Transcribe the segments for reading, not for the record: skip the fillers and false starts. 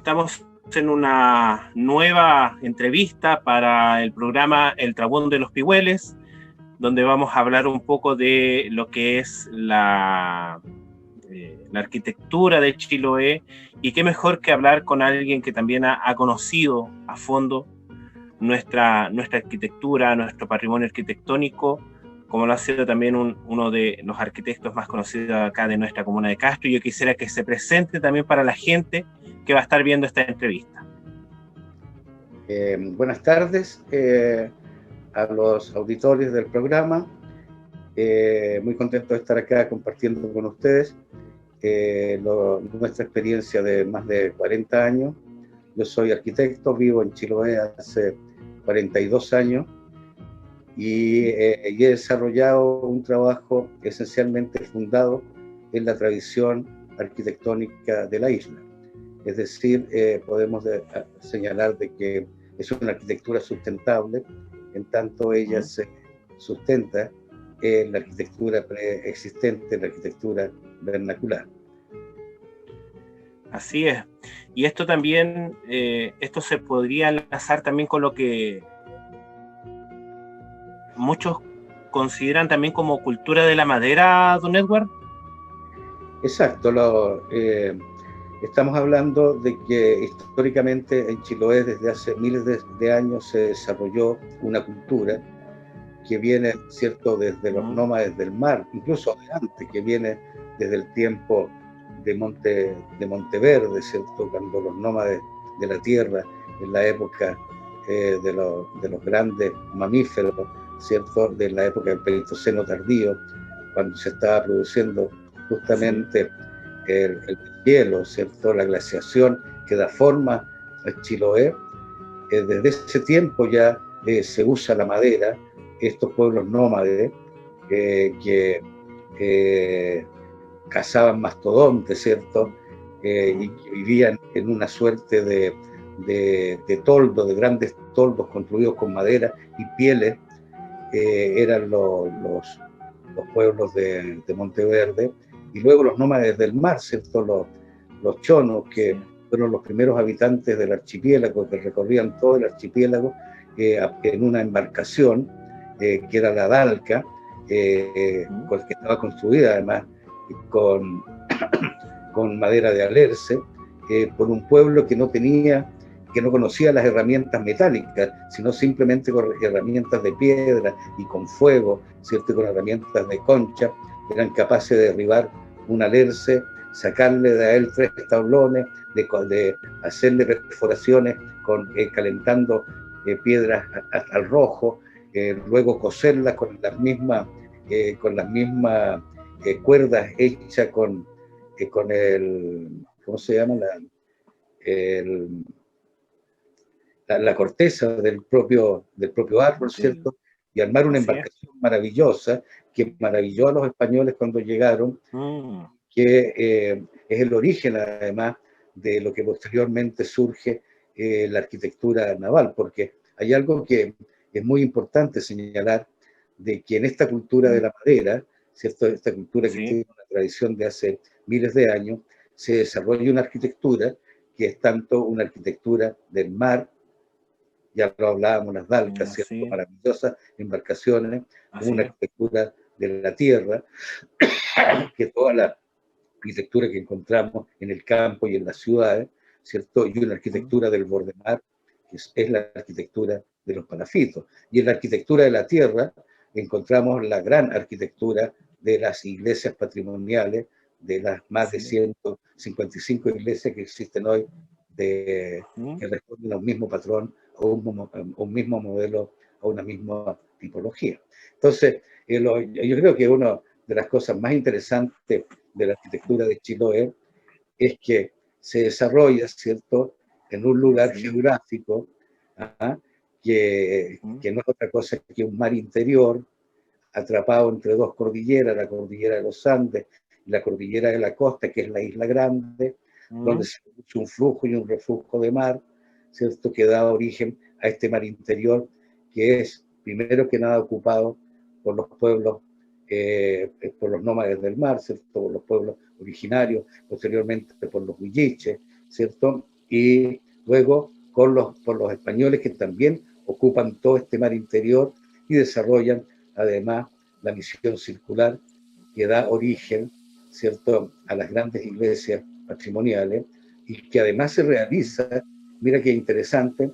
estamos en una nueva entrevista para el programa El Trabuón de los Pigüeles, donde vamos a hablar un poco de lo que es la arquitectura de Chiloé, y qué mejor que hablar con alguien que también ha conocido a fondo nuestra arquitectura, nuestro patrimonio arquitectónico, como lo ha sido también uno de los arquitectos más conocidos acá de nuestra comuna de Castro. Y yo quisiera que se presente también para la gente que va a estar viendo esta entrevista. Buenas tardes a los auditores del programa. Muy contento de estar acá compartiendo con ustedes nuestra experiencia de más de 40 años. Yo soy arquitecto, vivo en Chiloé hace 42 años y he desarrollado un trabajo esencialmente fundado en la tradición arquitectónica de la isla. Es decir, podemos señalar de que es una arquitectura sustentable, en tanto ella se sustenta en la arquitectura preexistente, en la arquitectura vernacular. Así es. Y esto también, esto se podría enlazar también con lo que muchos consideran también como cultura de la madera, don Edward. Exacto. Estamos hablando de que históricamente en Chiloé desde hace miles de años se desarrolló una cultura que viene, ¿cierto?, desde los nómades del mar, incluso de antes, que viene desde el tiempo de Monteverde, ¿cierto?, cuando los nómades de la tierra, en la época de los grandes mamíferos, ¿cierto?, de la época del Pleistoceno tardío, cuando se estaba produciendo justamente el hielo, ¿cierto?, la glaciación que da forma a Chiloé. Desde ese tiempo ya se usa la madera. Estos pueblos nómades que cazaban mastodontes, ¿cierto?, y que vivían en una suerte de toldo, de grandes toldos construidos con madera y pieles, eran los pueblos de Monteverde. Y luego los nómades del mar, ¿cierto?, los chonos, que fueron los primeros habitantes del archipiélago, que recorrían todo el archipiélago en una embarcación que era la Dalca, que estaba construida además con madera de alerce, por un pueblo que no conocía las herramientas metálicas, sino simplemente con herramientas de piedra y con fuego, ¿cierto?, con herramientas de concha. Eran capaces de derribar un alerce, sacarle de él 3 tablones, de hacerle perforaciones calentando piedras al rojo, luego coserlas con las mismas cuerdas hechas con el, ¿cómo se llama? La corteza del propio árbol, ¿cierto? Y armar una embarcación maravillosa que maravilló a los españoles cuando llegaron, que es el origen además de lo que posteriormente surge la arquitectura naval, porque hay algo que es muy importante señalar, de que en esta cultura de la madera, ¿cierto?, esta cultura que tiene una tradición de hace miles de años, se desarrolla una arquitectura que es tanto una arquitectura del mar, ya lo hablábamos, las dalcas, ¿cierto?, maravillosas embarcaciones, como una arquitectura de la tierra, que toda la arquitectura que encontramos en el campo y en las ciudades, ¿cierto?, y una arquitectura del borde mar, que es la arquitectura de los palafitos. Y en la arquitectura de la tierra encontramos la gran arquitectura de las iglesias patrimoniales, de las más de 155 iglesias que existen hoy, que responden a un mismo patrón, a un mismo modelo, a una misma tipología. Entonces, yo creo que una de las cosas más interesantes de la arquitectura de Chiloé es que se desarrolla, ¿cierto?, en un lugar geográfico que no es otra cosa que un mar interior atrapado entre 2 cordilleras, la cordillera de los Andes y la cordillera de la costa, que es la Isla Grande, donde se produce un flujo y un reflujo de mar, ¿cierto?, que da origen a este mar interior, que es primero que nada ocupado por los pueblos, por los nómades del mar, ¿cierto?, por los pueblos originarios, posteriormente por los huilliches, ¿cierto?, y luego por los españoles que también ocupan todo este mar interior y desarrollan además la misión circular que da origen, ¿cierto?, a las grandes iglesias patrimoniales y que además se realiza, mira qué interesante,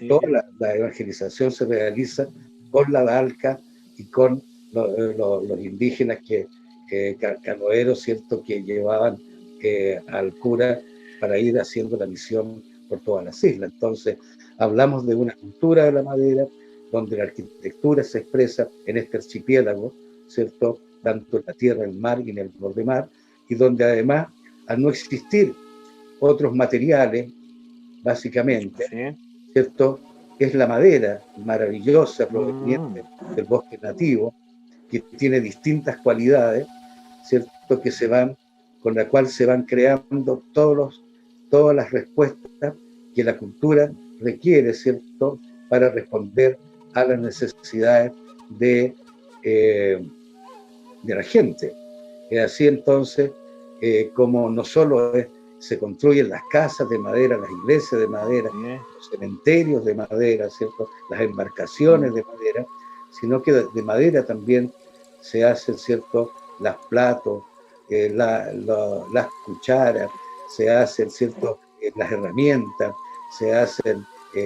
toda la evangelización se realiza con la Dalca y con los indígenas canoeros, ¿cierto?, que llevaban al cura para ir haciendo la misión por todas las islas. Entonces, hablamos de una cultura de la madera, donde la arquitectura se expresa en este archipiélago, ¿cierto?, tanto en la tierra, en el mar y en el borde mar, y donde además, al no existir otros materiales, básicamente, ¿cierto?, es la madera maravillosa proveniente del bosque nativo, que tiene distintas cualidades, ¿cierto?, con la cual se van creando todas las respuestas que la cultura requiere, ¿cierto?, para responder a las necesidades de la gente. Es así entonces como no solo se construyen las casas de madera, las iglesias de madera, los cementerios de madera, ¿cierto?, las embarcaciones de madera, sino que de madera también se hacen, ¿cierto?, las platos, las cucharas, se hacen, ¿cierto?, las herramientas, se hacen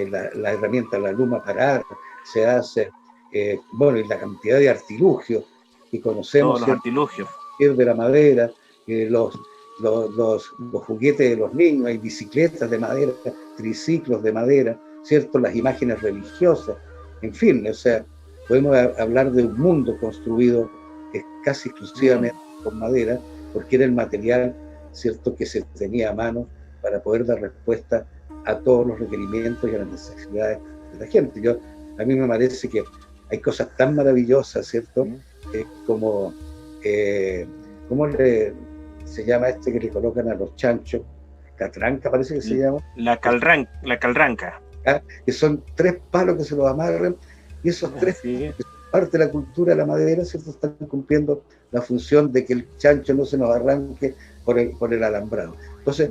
la herramienta, la luma para se hace, bueno, y la cantidad de artilugios que conocemos, todos los artilugios de la madera, los juguetes de los niños, hay bicicletas de madera, triciclos de madera, ¿cierto?, las imágenes religiosas, en fin, o sea, podemos hablar de un mundo construido casi exclusivamente con madera, porque era el material, ¿cierto?, que se tenía a mano para poder dar respuesta a todos los requerimientos y a las necesidades de la gente. A mí me parece que hay cosas tan maravillosas, ¿cierto?, como ¿cómo se llama que le colocan a los chanchos? Catranca parece que se llama. La calranca. Que son 3 palos que se los amarran, y esos 3, que son parte de la cultura de la madera, ¿cierto?, están cumpliendo la función de que el chancho no se nos arranque por el alambrado. Entonces,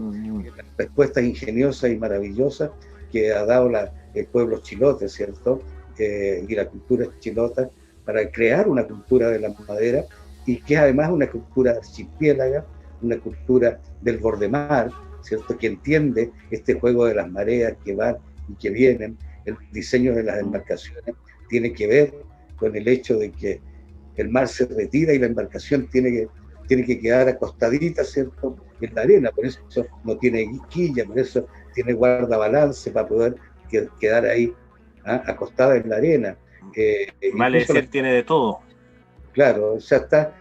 respuestas ingeniosas y maravillosas que ha dado el pueblo chilote, ¿cierto?, y la cultura chilota, para crear una cultura de la madera, y que es además una cultura archipiélaga, una cultura del borde mar, ¿cierto?, que entiende este juego de las mareas que van y que vienen. El diseño de las embarcaciones tiene que ver con el hecho de que el mar se retira y la embarcación tiene que quedar acostadita, ¿cierto?, en la arena, por eso no tiene quilla, por eso tiene guardabalance para poder quedar ahí acostada en la arena. Vale decir, tiene de todo. Claro, o sea, está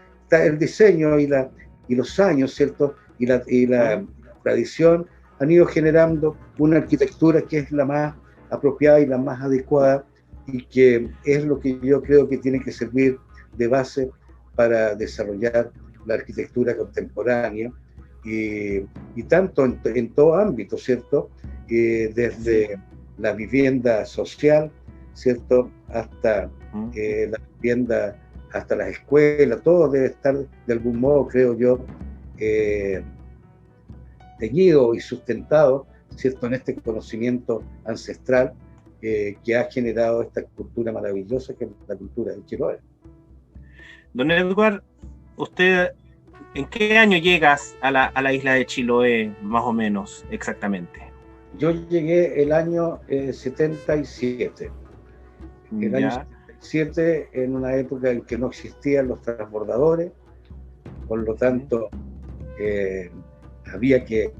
el diseño y los años, ¿cierto?, y la tradición han ido generando una arquitectura que es la más apropiada y la más adecuada, y que es lo que yo creo que tiene que servir de base para desarrollar la arquitectura contemporánea, y tanto en todo ámbito, ¿cierto?, desde la vivienda social, ¿cierto?, hasta la vivienda, hasta las escuelas, todo debe estar de algún modo, creo yo, teñido y sustentado, ¿cierto?, en este conocimiento ancestral que ha generado esta cultura maravillosa que es la cultura de Chiloé. Don Edward, ¿usted en qué año llegas a la isla de Chiloé, más o menos, exactamente? Yo llegué el año 77. El año 77, en una época en que no existían los transbordadores, por lo tanto, había que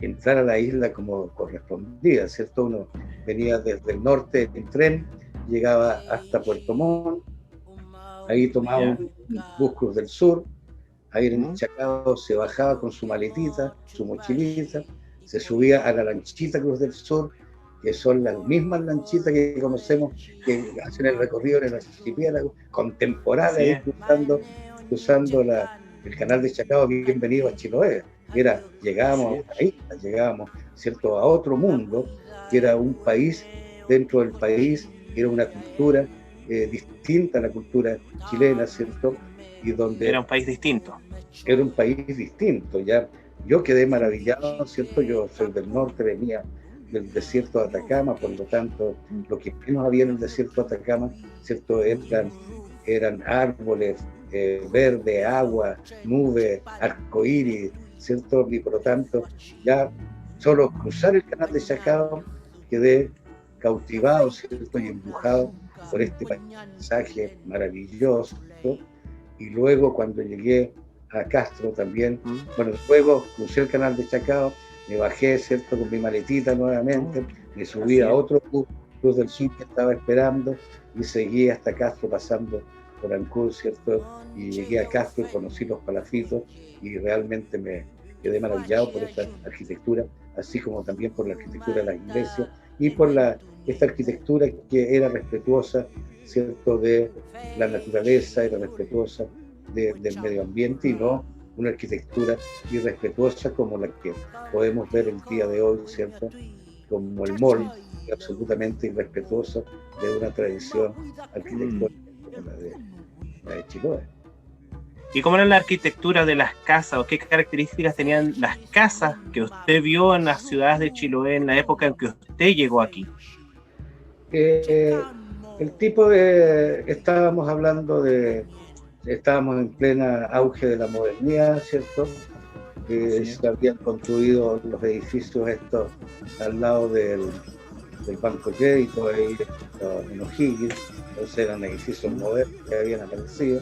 entrar a la isla como correspondía, ¿cierto? Uno venía desde el norte en tren, llegaba hasta Puerto Montt, ahí tomaba un bus Cruz del Sur, ahí en Chacao se bajaba con su maletita, su mochilita, se subía a la lanchita Cruz del Sur, que son las mismas lanchitas que conocemos, que hacen el recorrido en el archipiélago, contemporáneas, cruzando el canal de Chacao. Bienvenido a Chiloé. Llegábamos ahí, llegábamos, ¿cierto?, a otro mundo, que era un país dentro del país, era una cultura distinta a la cultura chilena, ¿cierto? Y donde era un país distinto. Era un país distinto, ya yo quedé maravillado, ¿cierto? Yo soy del norte, venía del desierto de Atacama, por lo tanto, lo que menos había en el desierto de Atacama, ¿cierto? Eran árboles, verde, agua, nube, arcoíris, ¿cierto? Y por lo tanto, ya solo cruzar el canal de Chacao quedé cautivado, ¿cierto? Y empujado por este paisaje maravilloso. Y luego cuando llegué a Castro también, bueno, luego crucé el canal de Chacao, me bajé, ¿cierto? Con mi maletita nuevamente, me subí a otro bus del sur que estaba esperando y seguí hasta Castro pasando por Ancud, ¿cierto? Y llegué a Castro y conocí los palafitos y realmente me quedé maravillado por esta arquitectura, así como también por la arquitectura de las iglesias y por esta arquitectura que era respetuosa, ¿cierto?, de la naturaleza, era respetuosa del medio ambiente y no una arquitectura irrespetuosa como la que podemos ver el día de hoy, ¿cierto?, como el mall, absolutamente irrespetuosa de una tradición arquitectónica como la de Chiloé. ¿Y cómo era la arquitectura de las casas o qué características tenían las casas que usted vio en las ciudades de Chiloé en la época en que usted llegó aquí? El tipo de... Estábamos hablando de... Estábamos en plena auge de la modernidad, ¿cierto? Se habían construido los edificios estos al lado del Banco Crédito, ahí en O'Higgins, entonces eran edificios modernos que habían aparecido.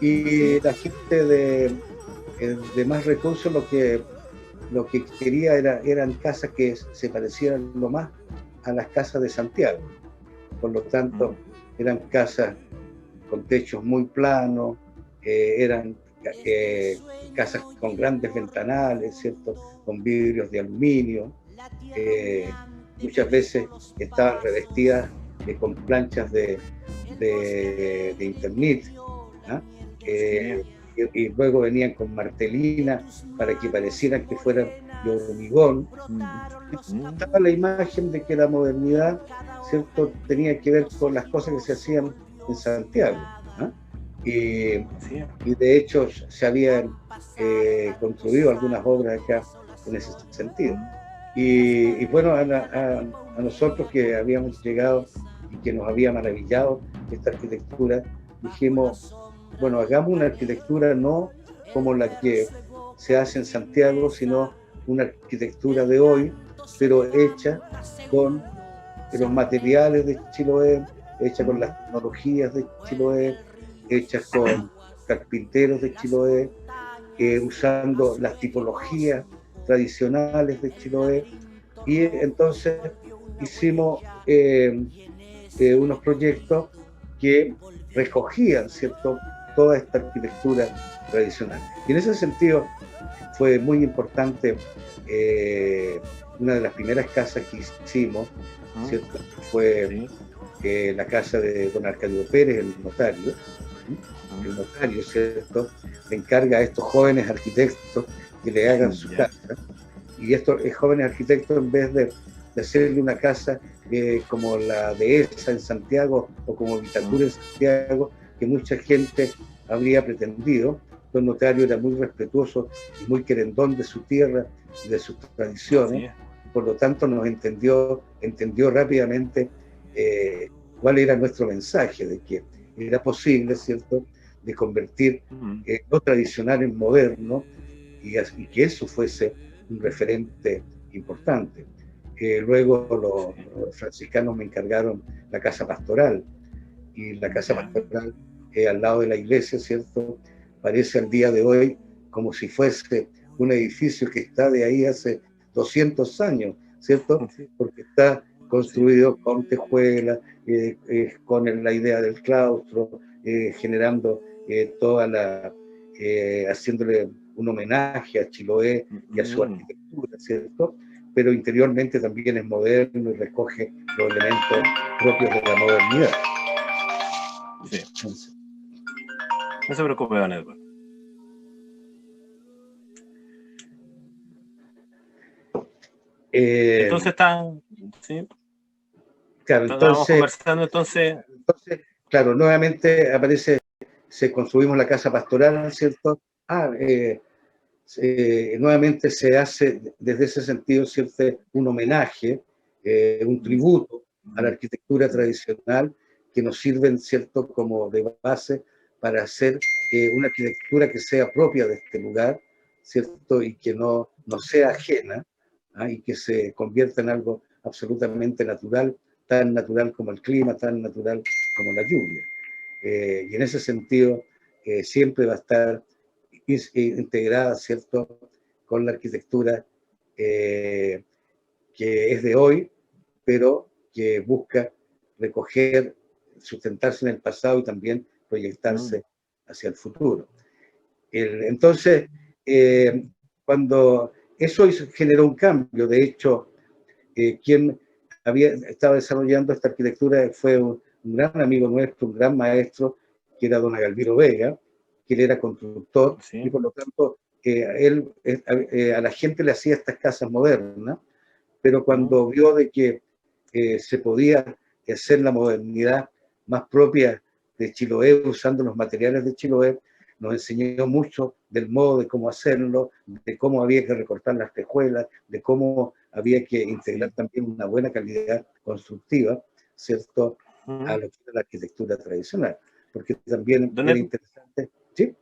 Y la gente de más recursos lo que quería eran casas que se parecieran lo más a las casas de Santiago. Por lo tanto, eran casas con techos muy planos, eran casas con grandes ventanales, ¿cierto?, con vidrios de aluminio. Muchas veces estaban revestidas con planchas de Internet, ¿ah? Y luego venían con martelina para que parecieran que fueran de hormigón. Estaba la imagen de que la modernidad, ¿cierto?, tenía que ver con las cosas que se hacían en Santiago, ¿ah? Y de hecho se habían construido algunas obras acá en ese sentido. Y bueno, a nosotros que habíamos llegado y que nos había maravillado esta arquitectura, dijimos, bueno, hagamos una arquitectura no como la que se hace en Santiago, sino una arquitectura de hoy, pero hecha con los materiales de Chiloé, hecha con las tecnologías de Chiloé, hechas con carpinteros de Chiloé, usando las tipologías tradicionales de Chiloé. Y entonces hicimos unos proyectos que recogían, ¿cierto?, toda esta arquitectura tradicional. Y en ese sentido fue muy importante una de las primeras casas que hicimos, ¿cierto?, fue la casa de don Arcadio Pérez, el notario. El notario, ¿cierto?, le encarga a estos jóvenes arquitectos que le hagan su casa. Y estos jóvenes arquitectos, en vez de hacerle una casa como la de ESA en Santiago o como Vitacura en Santiago, que mucha gente habría pretendido, el notario era muy respetuoso y muy querendón de su tierra y de sus tradiciones, por lo tanto nos entendió rápidamente cuál era nuestro mensaje, de que era posible, ¿cierto?, de convertir lo tradicional en moderno y que eso fuese un referente importante. Luego los franciscanos me encargaron la casa pastoral, y la casa pastoral al lado de la iglesia, ¿cierto?, parece al día de hoy como si fuese un edificio que está de ahí hace 200 años, ¿cierto?, porque está construido con tejuelas, con la idea del claustro, generando haciéndole un homenaje a Chiloé y a su arquitectura, ¿cierto?, pero interiormente también es moderno y recoge los elementos propios de la modernidad. Sí. No se preocupe, don Edward. Entonces están, ¿sí? Claro, estábamos conversando entonces. Claro, nuevamente aparece, construimos la casa pastoral, ¿cierto? nuevamente se hace desde ese sentido, ¿cierto?, un homenaje, un tributo a la arquitectura tradicional que nos sirven, ¿cierto?, como de base para hacer una arquitectura que sea propia de este lugar, ¿cierto?, y que no sea ajena, y que se convierta en algo absolutamente natural, tan natural como el clima, tan natural como la lluvia. Y en ese sentido, siempre va a estar integrada, ¿cierto?, con la arquitectura que es de hoy, pero que busca recoger, sustentarse en el pasado y también proyectarse hacia el futuro. Entonces, cuando eso generó un cambio, de hecho, quien estaba desarrollando esta arquitectura fue un gran amigo nuestro, un gran maestro, que era don Agalviro Vega, que él era constructor, y por lo tanto, él a la gente le hacía estas casas modernas, pero cuando vio de que se podía hacer la modernidad más propia de Chiloé usando los materiales de Chiloé, nos enseñó mucho del modo de cómo hacerlo, de cómo había que recortar las tejuelas, de cómo había que integrar también una buena calidad constructiva, ¿cierto?, a lo que era la arquitectura tradicional. Porque también era interesante. ¿Sí?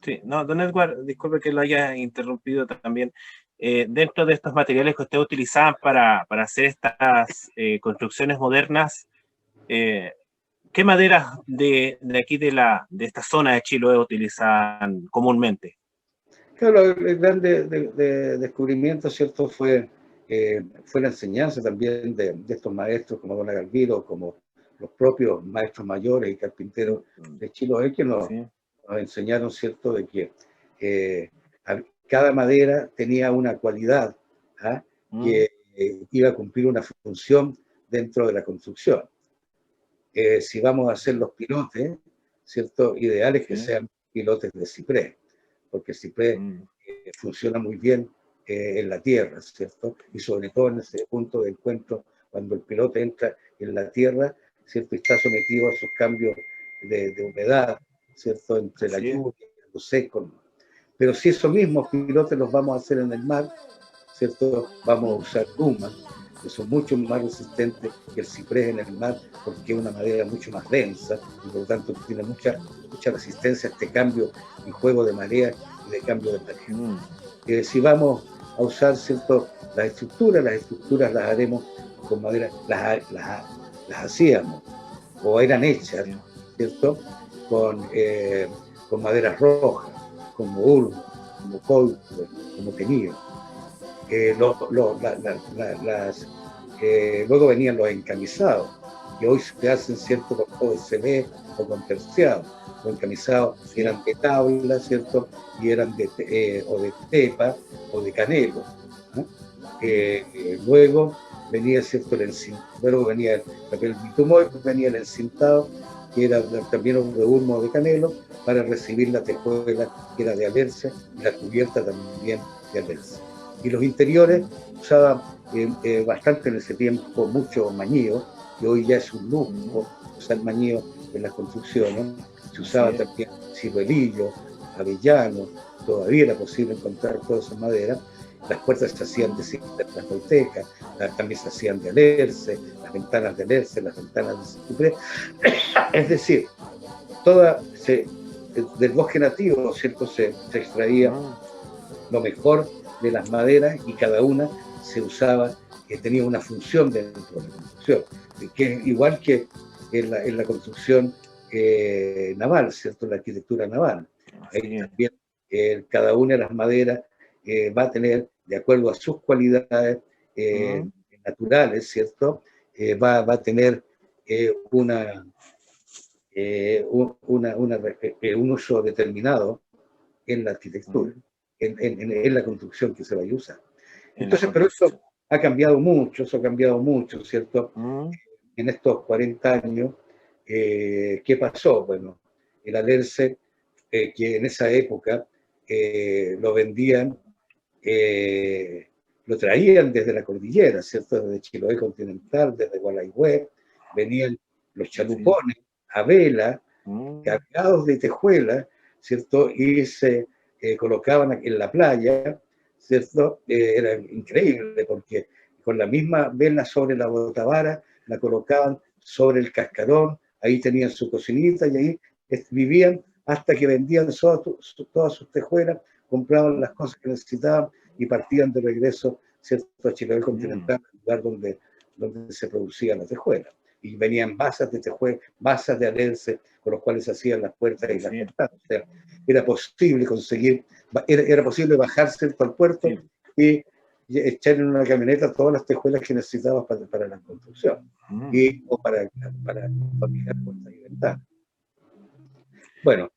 Sí, no, don Edward, disculpe que lo haya interrumpido también. Dentro de estos materiales que ustedes utilizaban para hacer estas construcciones modernas, ¿qué maderas de aquí de esta zona de Chiloé utilizan comúnmente? Claro, el gran descubrimiento, ¿cierto?, fue la enseñanza también de estos maestros como don Agalviro, como los propios maestros mayores y carpinteros de Chiloé, que nos enseñaron, ¿cierto?, de que cada madera tenía una cualidad que iba a cumplir una función dentro de la construcción. Si vamos a hacer los pilotes, ¿cierto?, ideales que sean pilotes de ciprés, porque el ciprés funciona muy bien en la tierra, ¿cierto? Y sobre todo en ese punto de encuentro, cuando el pilote entra en la tierra, ¿cierto?, y está sometido a esos cambios de humedad, ¿cierto?, entre la lluvia y lo seco. Pero si esos mismos pilotes los vamos a hacer en el mar, ¿cierto?, vamos a usar lumas, que son mucho más resistentes que el ciprés en el mar, porque es una madera mucho más densa y por lo tanto tiene mucha resistencia a este cambio y juego de marea y de cambio de marea. Si vamos a usar, ¿cierto?, las estructuras las haremos con madera, las hacíamos o eran hechas, ¿cierto?, con maderas rojas, como ulmo, como cobre, como teñido. Luego venían los encamisados, que hoy se hacen, ¿cierto?, con OSB o con terciado. Los encamisados eran de tabla, ¿cierto?, y eran o de tepa o de canelo, ¿no? Luego venía, ¿cierto?, luego venía el papel bitumoy, venía el encintado, que era también de ulmo o de canelo, para recibir la tejuela, que era de alerce, y la cubierta también de alerce. Y los interiores usaban bastante en ese tiempo mucho mañío, que hoy ya es un lujo usar mañío en las construcciones. Se usaba también ciruelillo, avellano, todavía era posible encontrar toda esa madera. Las puertas se hacían de cisternas voltecas, también se hacían de alerce, las ventanas de alerce, las ventanas de ciprés. Es decir, del bosque nativo, ¿cierto?, se extraía lo mejor de las maderas y cada una se usaba, tenía una función dentro de la construcción, que es igual que en la construcción naval, ¿cierto?, la arquitectura naval. Ahí también cada una de las maderas va a tener, de acuerdo a sus cualidades naturales, ¿cierto?, va a tener un uso determinado en la arquitectura, en la construcción que se vaya a usar. Entonces, pero eso ha cambiado mucho, ¿cierto? En estos 40 años, ¿qué pasó? Bueno, el alerce, que en esa época lo vendían, lo traían desde la cordillera, ¿cierto? Desde Chiloé continental, desde Gualeguay, venían los chalupones a vela, cargados de tejuela, ¿cierto? Y se colocaban en la playa, ¿cierto? Era increíble porque con la misma vela sobre la botavara la colocaban sobre el cascarón, ahí tenían su cocinita y ahí vivían hasta que vendían todas sus tejuelas, compraban las cosas que necesitaban y partían de regreso, ¿cierto?, a Chiloé continental, el lugar donde se producían las tejuelas. Y venían basas de tejuelas, basas de alerce, con los cuales se hacían las puertas y las ventanas. O sea, era posible conseguir, era posible bajarse al puerto y echar en una camioneta todas las tejuelas que necesitabas para la construcción o para fabricar puertas y ventanas. Bueno,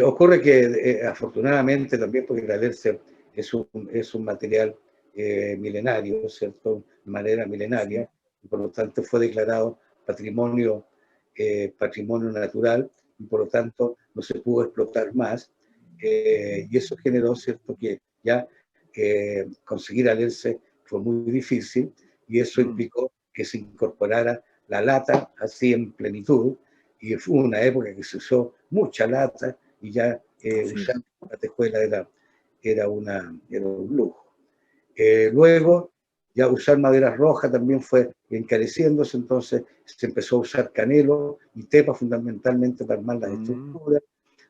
ocurre que afortunadamente también, porque el alerce es un material milenario, ¿cierto? De manera milenaria, y por lo tanto fue declarado patrimonio natural, y por lo tanto no se pudo explotar más, y eso generó, ¿cierto?, que ya conseguir alerce fue muy difícil, y eso implicó que se incorporara la lata así en plenitud, y fue una época que se usó mucha lata, y ya usar la tejuela era un lujo. Luego, ya usar madera roja también fue encareciéndose, entonces se empezó a usar canelo y tepa fundamentalmente para armar las estructuras.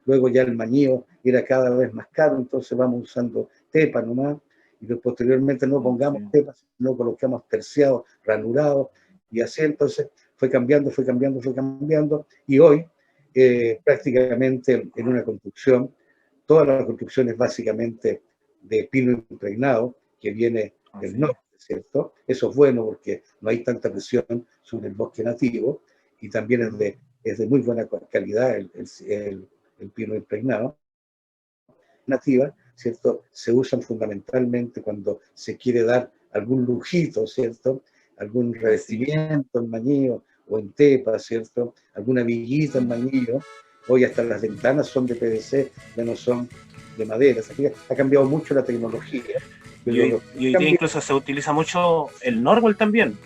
Luego ya el mañío era cada vez más caro, entonces vamos usando tepa nomás, y posteriormente no pongamos tepa, sino colocamos terciados, ranurados, y así entonces fue cambiando, y hoy prácticamente en una construcción, toda la construcción es básicamente de pino impregnado, que viene del norte, ¿cierto? Eso es bueno porque no hay tanta presión sobre el bosque nativo, y también es de muy buena calidad el pino impregnado. Nativa, ¿cierto? Se usan fundamentalmente cuando se quiere dar algún lujito, ¿cierto? Algún revestimiento en mañillo o en tepa, ¿cierto? Alguna viguita en mañillo. Hoy hasta las ventanas son de PVC, ya no son de madera. Aquí ha cambiado mucho la tecnología. Y hoy día incluso se utiliza mucho el Norwell también.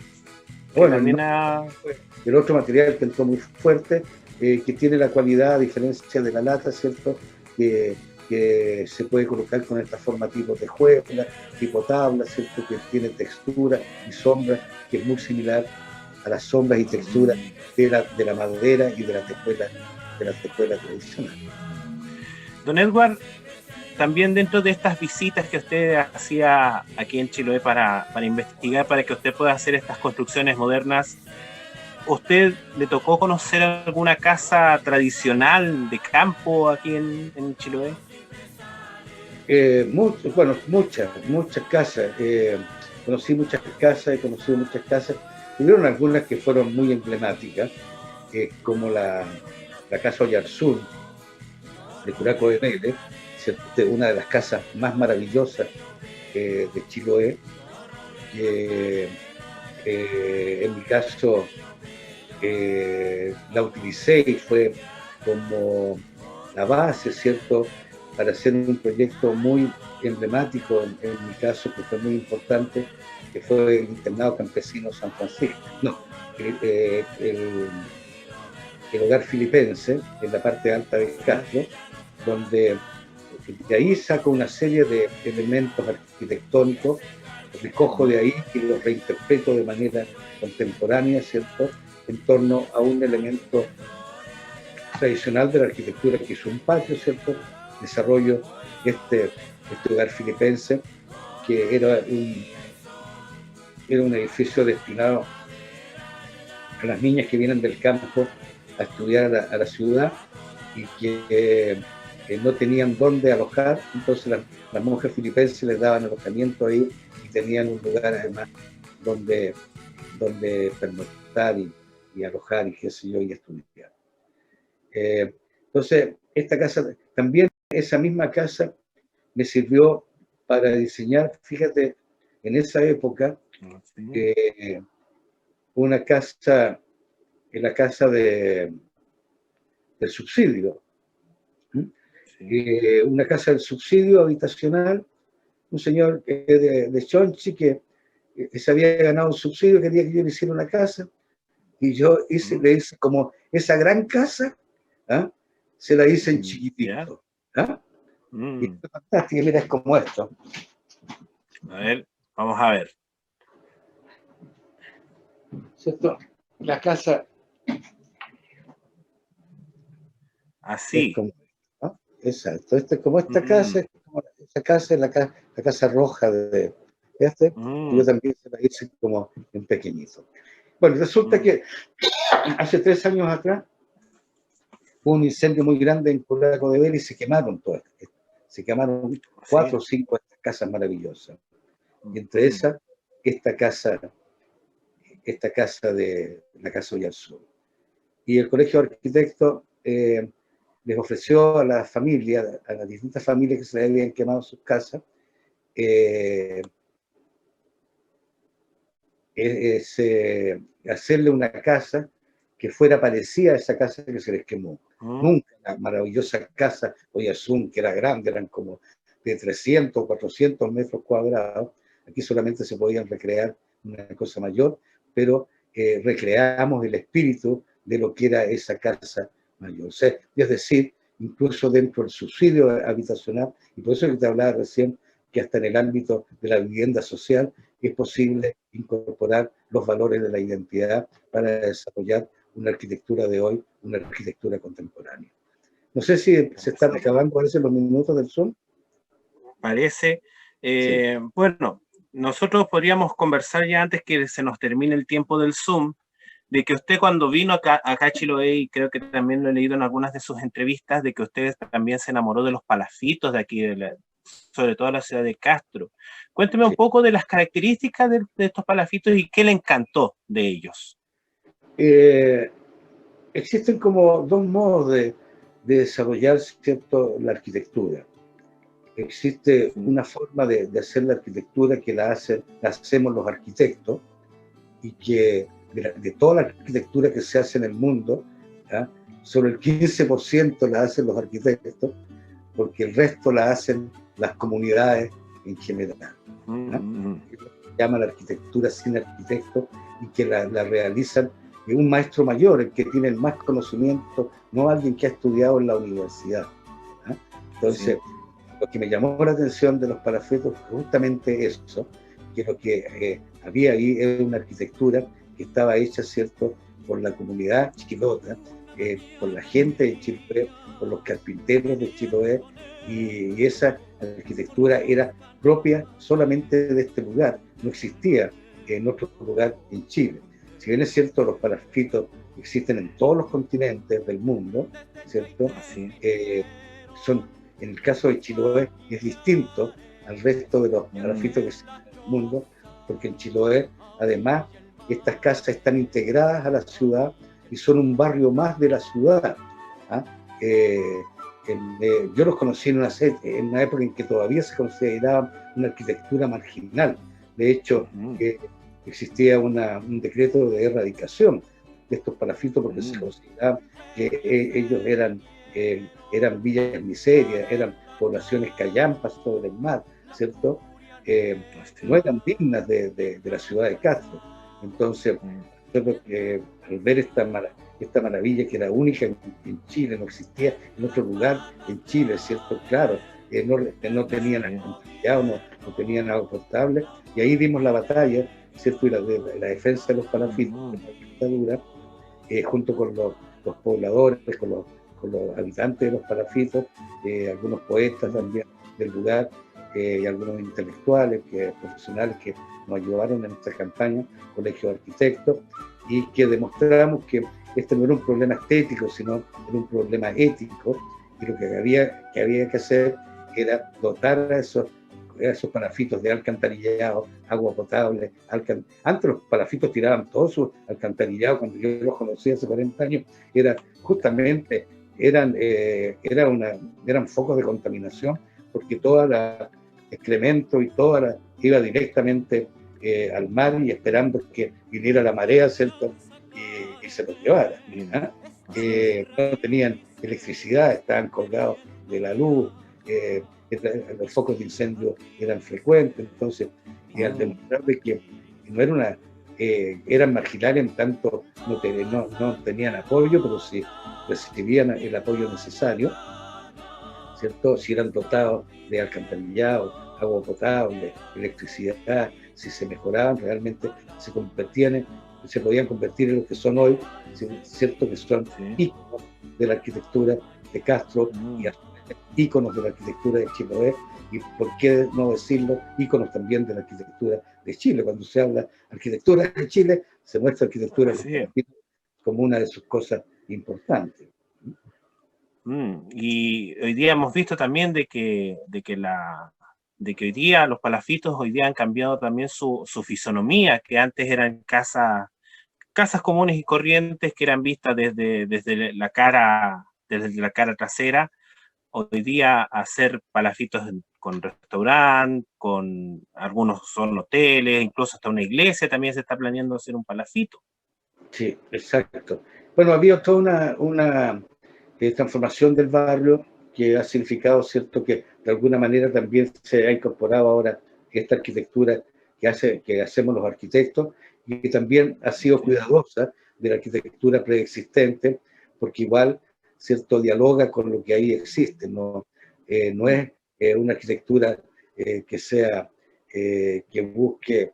Bueno, el otro material que entró muy fuerte, que tiene la cualidad, a diferencia de la lata, ¿cierto?, que se puede colocar con esta forma tipo tejuela, tipo tabla, ¿cierto?, que tiene textura y sombra, que es muy similar a las sombras y texturas de la madera y de la tejuela tradicional. Don Edward, también dentro de estas visitas que usted hacía aquí en Chiloé para investigar, para que usted pueda hacer estas construcciones modernas, ¿usted le tocó conocer alguna casa tradicional de campo aquí en Chiloé? Bueno, muchas casas. Conocí muchas casas, he conocido muchas casas. Hubieron algunas que fueron muy emblemáticas, como la casa Oyarzún de Curaco de Mele, una de las casas más maravillosas de Chiloé. En mi caso la utilicé y fue como la base, ¿cierto?, para hacer un proyecto muy emblemático en mi caso, que fue muy importante, que fue el internado campesino San Francisco. No, el hogar filipense, en la parte alta de Castro, donde de ahí saco una serie de elementos arquitectónicos, recojo de ahí y los reinterpreto de manera contemporánea, ¿cierto?, en torno a un elemento tradicional de la arquitectura, que es un patio, ¿cierto? Desarrollo este hogar filipense, que era un edificio destinado a las niñas que vienen del campo a estudiar a la ciudad y que no tenían dónde alojar, entonces las monjas filipenses les daban alojamiento ahí y tenían un lugar además donde pernoctar y alojar y qué sé yo, y estudiar. Entonces, esta casa, también esa misma casa me sirvió para diseñar, fíjate, en esa época, una casa, en la casa del subsidio, una casa del subsidio habitacional, un señor de Chonchi que se había ganado un subsidio, quería que yo le hiciera una casa, y yo le hice como esa gran casa, ¿ah?, se la hice en chiquitito, ¿ah?, Y esto es fantástico, mira, es como esto. A ver, vamos a ver. ¿Cierto? La casa... Así. Es como, ¿no? Exacto. Como esta casa, es como esa casa es la casa roja de este, y yo también se la hice como en pequeñito. Bueno, resulta que hace 3 años atrás hubo un incendio muy grande en Curaco de Vélez y se quemaron todas. Se quemaron 4 o 5 de estas casas maravillosas. Y entre esas, esta casa de la Casa Oyarzún. Y el Colegio de Arquitectos les ofreció a las familias, a las distintas familias que se les habían quemado sus casas, hacerle una casa que fuera parecida a esa casa que se les quemó. Nunca la maravillosa casa Oyarzún, que era grande, eran como de 300 o 400 metros cuadrados. Aquí solamente se podían recrear una cosa mayor, pero recreamos el espíritu de lo que era esa casa mayor. O sea, es decir, incluso dentro del subsidio habitacional, y por eso que te hablaba recién, que hasta en el ámbito de la vivienda social es posible incorporar los valores de la identidad para desarrollar una arquitectura de hoy, una arquitectura contemporánea. No sé si se están acabando a veces los minutos del Zoom. Parece. Bueno, nosotros podríamos conversar ya antes que se nos termine el tiempo del Zoom, de que usted cuando vino acá a Chiloé, y creo que también lo he leído en algunas de sus entrevistas, de que usted también se enamoró de los palafitos de aquí, sobre todo la ciudad de Castro. Cuénteme un poco de las características de estos palafitos y qué le encantó de ellos. Existen como dos modos de desarrollar, ¿cierto?, la arquitectura. Existe una forma de hacer la arquitectura que la hacemos los arquitectos, y que de toda la arquitectura que se hace en el mundo, ¿ya?, solo el 15% la hacen los arquitectos, porque el resto la hacen las comunidades en general. Se llama la arquitectura sin arquitecto, y que la realizan un maestro mayor, el que tiene el más conocimiento, no alguien que ha estudiado en la universidad. Entonces, lo que me llamó la atención de los palafitos fue justamente eso, que lo que había ahí era una arquitectura que estaba hecha, ¿cierto?, por la comunidad chilota, por la gente de Chiloé, por los carpinteros de Chiloé, y esa arquitectura era propia solamente de este lugar, no existía en otro lugar en Chile. Si bien es cierto, los palafitos existen en todos los continentes del mundo, ¿cierto? Son, en el caso de Chiloé, es distinto al resto de los palafitos que existen en el mundo, porque en Chiloé, además, estas casas están integradas a la ciudad y son un barrio más de la ciudad. Yo los conocí en una época en que todavía se consideraba una arquitectura marginal. De hecho, existía un decreto de erradicación de estos palafitos porque se consideraba que ellos eran villas miserias, eran poblaciones callampas sobre el mar, ¿cierto? No eran dignas de la ciudad de Castro. Entonces, yo creo que al ver esta maravilla que era única en Chile, no existía en otro lugar en Chile, ¿cierto? Claro, no tenían alcantarillado, no tenían agua potable, y ahí dimos la batalla, ¿cierto? Y la defensa de los palafitos, de la dictadura, junto con los pobladores, con los habitantes de los palafitos, algunos poetas también del lugar, y algunos intelectuales, profesionales que nos ayudaron en esta campaña, Colegio de Arquitectos, y que demostramos que este no era un problema estético, sino era un problema ético, y lo que había que hacer era dotar a esos palafitos de alcantarillado, agua potable. Antes los palafitos tiraban todo su alcantarillado, cuando yo los conocí hace 40 años, eran focos de contaminación, porque todo el excremento y iba directamente al mar, y esperando que viniera la marea, ¿cierto?, y se los llevara. No tenían electricidad, estaban colgados de la luz, los focos de incendio eran frecuentes. Entonces, al demostrar de que no era eran marginales en tanto no tenían apoyo, pero sí recibían el apoyo necesario, ¿cierto? Si eran dotados de alcantarillado, agua potable, electricidad, si se mejoraban, realmente se podían convertir en lo que son hoy, ¿cierto? Que son íconos de la arquitectura de Castro y íconos de la arquitectura de Chiloé, y por qué no decirlo, íconos también de la arquitectura de Chile. Cuando se habla arquitectura de Chile, se muestra arquitectura de los Palafitos como una de sus cosas importantes. Y hoy día hemos visto también de que hoy día los palafitos hoy día han cambiado también su fisonomía, que antes eran casas comunes y corrientes que eran vistas desde la cara trasera. Hoy día hacer palafitos con restaurante, con algunos son hoteles, incluso hasta una iglesia también se está planeando hacer un palafito. Sí, exacto. Bueno, había toda una transformación del barrio que ha significado, ¿cierto?, que de alguna manera también se ha incorporado ahora esta arquitectura que hacemos los arquitectos, y que también ha sido cuidadosa de la arquitectura preexistente, porque igual, ¿cierto?, dialoga con lo que ahí existe, no es una arquitectura que sea, que busque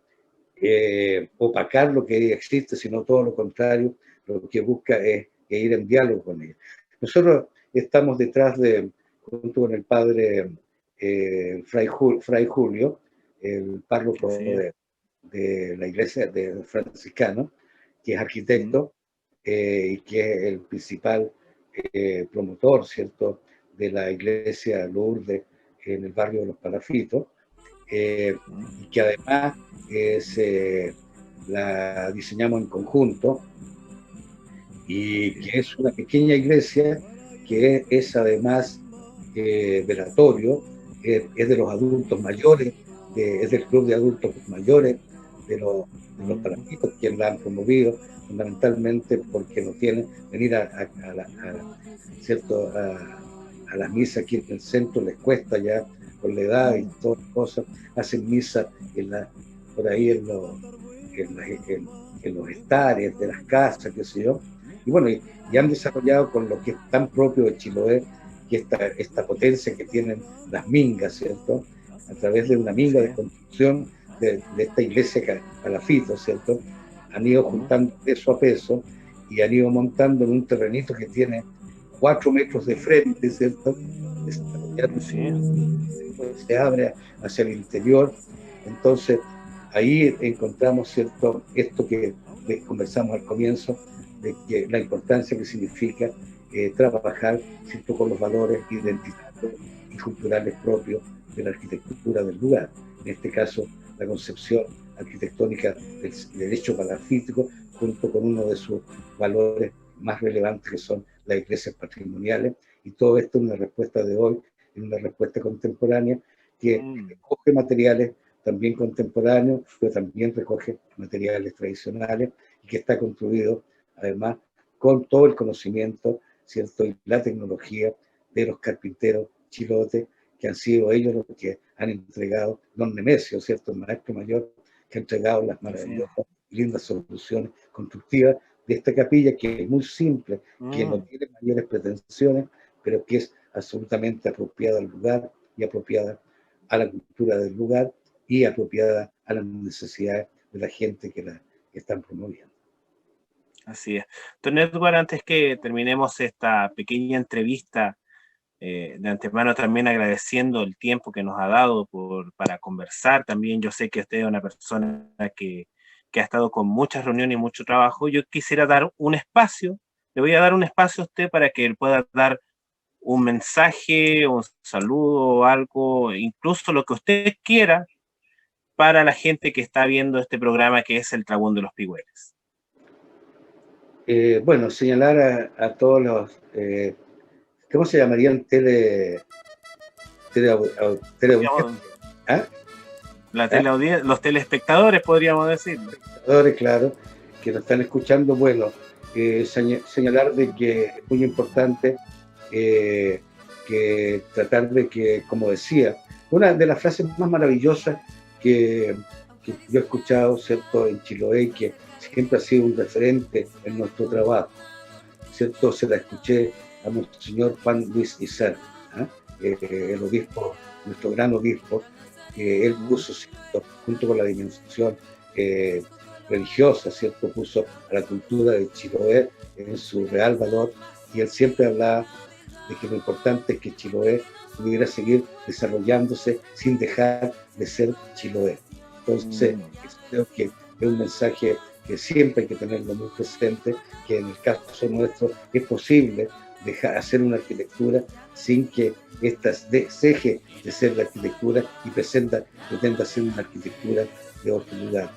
opacar lo que ahí existe, sino todo lo contrario, lo que busca es ir en diálogo con ella. Nosotros estamos detrás junto con el padre Fray Julio, el párroco de la iglesia franciscano, que es arquitecto y que es el principal promotor, ¿cierto?, de la iglesia Lourdes en el barrio de los Palafitos, y que además la diseñamos en conjunto, y que es una pequeña iglesia que es además velatorio, es de los adultos mayores, es del club de adultos mayores de los Palafitos, quienes la han promovido, fundamentalmente porque no tienen venir ¿cierto?, a las misas aquí en el centro, les cuesta ya con la edad y todas las cosas, hacen misa por ahí en los estares de las casas, qué sé yo, y bueno, y han desarrollado con lo que es tan propio de Chiloé, que esta potencia que tienen las mingas, ¿cierto?, a través de una minga de construcción de esta iglesia Palafito, ¿cierto?, han ido juntando peso a peso y han ido montando en un terrenito que tiene 4 metros de frente, ¿cierto?, se abre hacia el interior. Entonces ahí encontramos, ¿cierto?, esto que conversamos al comienzo, de que la importancia que significa trabajar, ¿cierto?, con los valores identitarios y culturales propios de la arquitectura del lugar. En este caso, la concepción arquitectónica del hecho palafítico, junto con uno de sus valores más relevantes, que son las iglesias patrimoniales, y todo esto es una respuesta de hoy, en una respuesta contemporánea que recoge materiales también contemporáneos, pero también recoge materiales tradicionales, y que está construido además con todo el conocimiento, ¿cierto?, y la tecnología de los carpinteros chilotes, que han sido ellos los que han entregado, don Nemesio, ¿cierto?, el maestro mayor, que ha entregado las maravillosas y lindas soluciones constructivas de esta capilla, que es muy simple, que no tiene mayores pretensiones, pero que es absolutamente apropiada al lugar y apropiada a la cultura del lugar y apropiada a las necesidades de la gente que están promoviendo. Así es. Don Edward, antes que terminemos esta pequeña entrevista, de antemano también agradeciendo el tiempo que nos ha dado para conversar. También yo sé que usted es una persona que ha estado con muchas reuniones y mucho trabajo. Yo quisiera dar un espacio, le voy a dar un espacio a usted para que él pueda dar un mensaje, un saludo o algo, incluso lo que usted quiera, para la gente que está viendo este programa, que es El Trabuón de los Pigüeles. Bueno, señalar a todos los, ¿cómo se llamarían? ¿Ah? Los telespectadores, podríamos decir. Espectadores, claro, que nos están escuchando. Bueno, señalar de que es muy importante que tratar de que, como decía, una de las frases más maravillosas que yo he escuchado, ¿cierto?, en Chiloé, que siempre ha sido un referente en nuestro trabajo, ¿cierto?, se la escuché a Monseñor Juan Luis Izar, el obispo, nuestro gran obispo, él puso, ¿cierto?, junto con la dimensión religiosa, ¿cierto?, puso a la cultura de Chiloé en su real valor, y él siempre hablaba de que lo importante es que Chiloé pudiera seguir desarrollándose sin dejar de ser Chiloé. Entonces, creo que es un mensaje que siempre hay que tenerlo muy presente, que en el caso nuestro es posible hacer una arquitectura sin que ésta deje de ser la arquitectura y pretenda ser una arquitectura de otro lugar.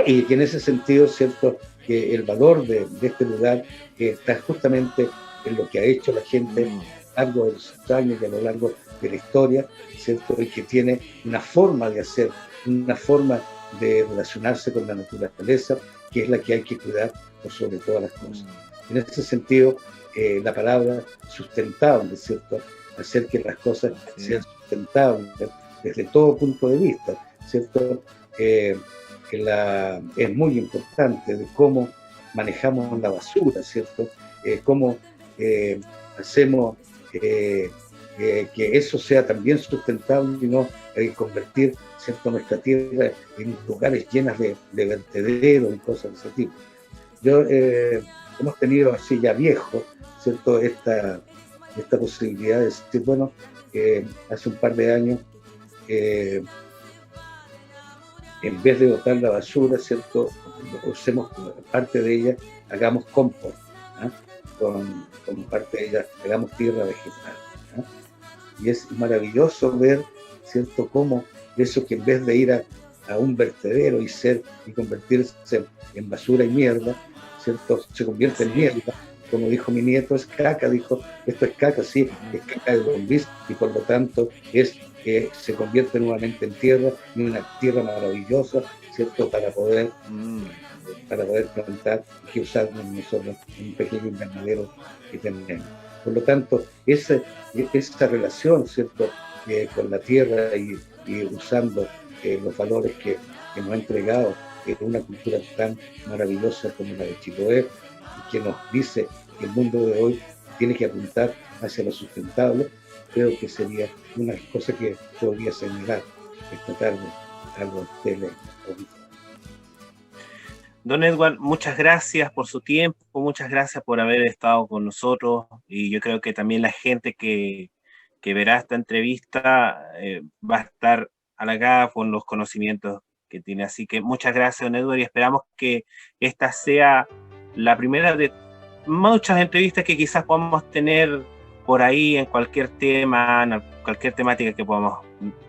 Y que en ese sentido, cierto, que el valor de este lugar está justamente en lo que ha hecho la gente a lo largo de los años y a lo largo de la historia, cierto, y que tiene una forma de hacer, una forma de relacionarse con la naturaleza, que es la que hay que cuidar por sobre todas las cosas. En ese sentido, la palabra sustentable, ¿cierto?, hacer que las cosas sean sustentables desde todo punto de vista, ¿cierto? Es muy importante de cómo manejamos la basura, ¿cierto? Cómo hacemos que eso sea también sustentable y no convertir, ¿cierto?, nuestra tierra en lugares llenas de vertederos y cosas de ese tipo. Hemos tenido así ya viejo, ¿cierto?, esta posibilidad de decir, bueno, hace un par de años, en vez de botar la basura, ¿cierto?, usemos parte de ella, hagamos compost, ¿eh? Con parte de ella, hagamos tierra vegetal, ¿eh? Y es maravilloso ver, ¿cierto?, cómo eso, que en vez de ir a un vertedero y convertirse en basura y mierda, ¿cierto?, se convierte en mierda. Como dijo mi nieto, es caca, dijo, esto es caca, sí, es caca de lombriz, y por lo tanto se convierte nuevamente en tierra, y una tierra maravillosa, ¿cierto?, para poder plantar, y que usarnos nosotros en un pequeño invernadero que tenemos. Por lo tanto, esa relación, ¿cierto?, con la tierra y usando los valores que nos ha entregado una cultura tan maravillosa como la de Chiloé, y que nos dice que el mundo de hoy tiene que apuntar hacia lo sustentable, creo que sería una cosa que podría señalar esta tarde a los teleauditores. Don Edward, muchas gracias por su tiempo, muchas gracias por haber estado con nosotros, y yo creo que también la gente que verá esta entrevista va a estar halagada con los conocimientos que tiene. Así que muchas gracias, don Edward, y esperamos que esta sea la primera de muchas entrevistas que quizás podamos tener por ahí en cualquier tema, en cualquier temática que podamos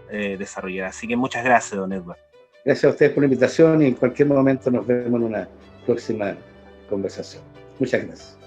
desarrollar. Así que muchas gracias, don Edward. Gracias a ustedes por la invitación, y en cualquier momento nos vemos en una próxima conversación. Muchas gracias.